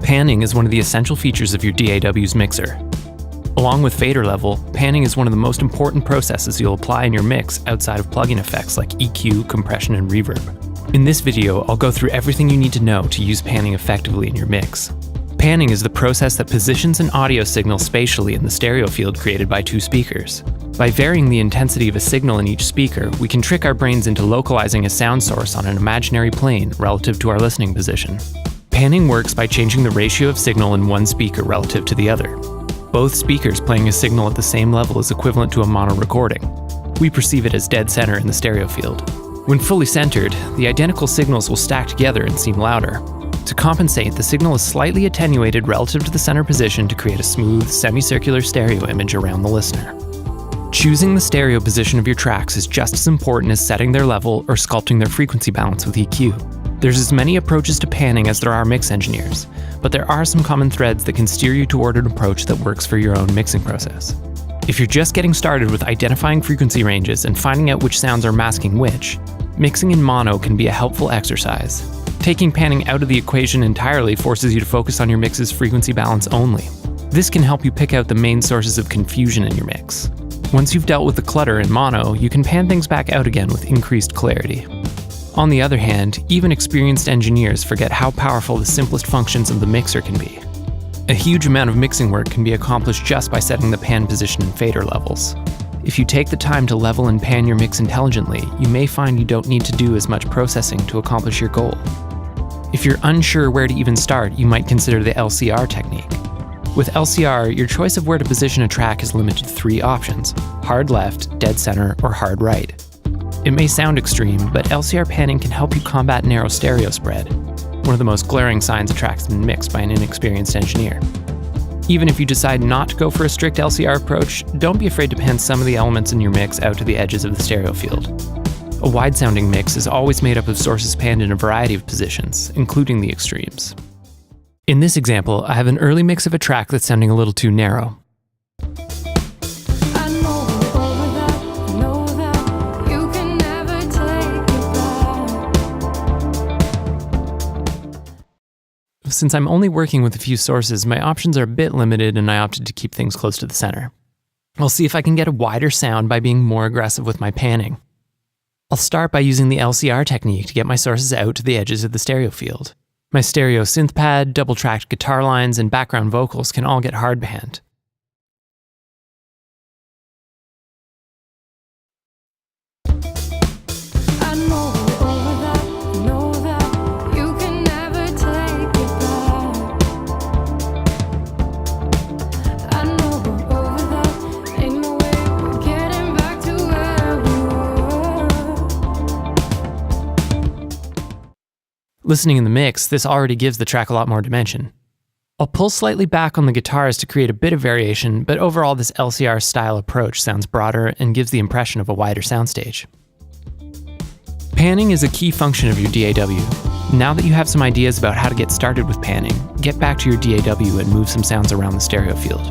Panning is one of the essential features of your DAW's mixer. Along with fader level, panning is one of the most important processes you'll apply in your mix outside of plugin effects like EQ, compression, and reverb. In this video, I'll go through everything you need to know to use panning effectively in your mix. Panning is the process that positions an audio signal spatially in the stereo field created by two speakers. By varying the intensity of a signal in each speaker, we can trick our brains into localizing a sound source on an imaginary plane relative to our listening position. Panning works by changing the ratio of signal in one speaker relative to the other. Both speakers playing a signal at the same level is equivalent to a mono recording. We perceive it as dead center in the stereo field. When fully centered, the identical signals will stack together and seem louder. To compensate, the signal is slightly attenuated relative to the center position to create a smooth, semicircular stereo image around the listener. Choosing the stereo position of your tracks is just as important as setting their level or sculpting their frequency balance with EQ. There's as many approaches to panning as there are mix engineers, but there are some common threads that can steer you toward an approach that works for your own mixing process. If you're just getting started with identifying frequency ranges and finding out which sounds are masking which, mixing in mono can be a helpful exercise. Taking panning out of the equation entirely forces you to focus on your mix's frequency balance only. This can help you pick out the main sources of confusion in your mix. Once you've dealt with the clutter in mono, you can pan things back out again with increased clarity. On the other hand, even experienced engineers forget how powerful the simplest functions of the mixer can be. A huge amount of mixing work can be accomplished just by setting the pan position and fader levels. If you take the time to level and pan your mix intelligently, you may find you don't need to do as much processing to accomplish your goal. If you're unsure where to even start, you might consider the LCR technique. With LCR, your choice of where to position a track is limited to 3 options: hard left, dead center, or hard right. It may sound extreme, but LCR panning can help you combat narrow stereo spread, one of the most glaring signs a track's been mixed by an inexperienced engineer. Even if you decide not to go for a strict LCR approach, don't be afraid to pan some of the elements in your mix out to the edges of the stereo field. A wide-sounding mix is always made up of sources panned in a variety of positions, including the extremes. In this example, I have an early mix of a track that's sounding a little too narrow. Since I'm only working with a few sources, my options are a bit limited and I opted to keep things close to the center. I'll see if I can get a wider sound by being more aggressive with my panning. I'll start by using the LCR technique to get my sources out to the edges of the stereo field. My stereo synth pad, double-tracked guitar lines, and background vocals can all get hard panned. Listening in the mix, this already gives the track a lot more dimension. I'll pull slightly back on the guitars to create a bit of variation, but overall this LCR style approach sounds broader and gives the impression of a wider soundstage. Panning is a key function of your DAW. Now that you have some ideas about how to get started with panning, get back to your DAW and move some sounds around the stereo field.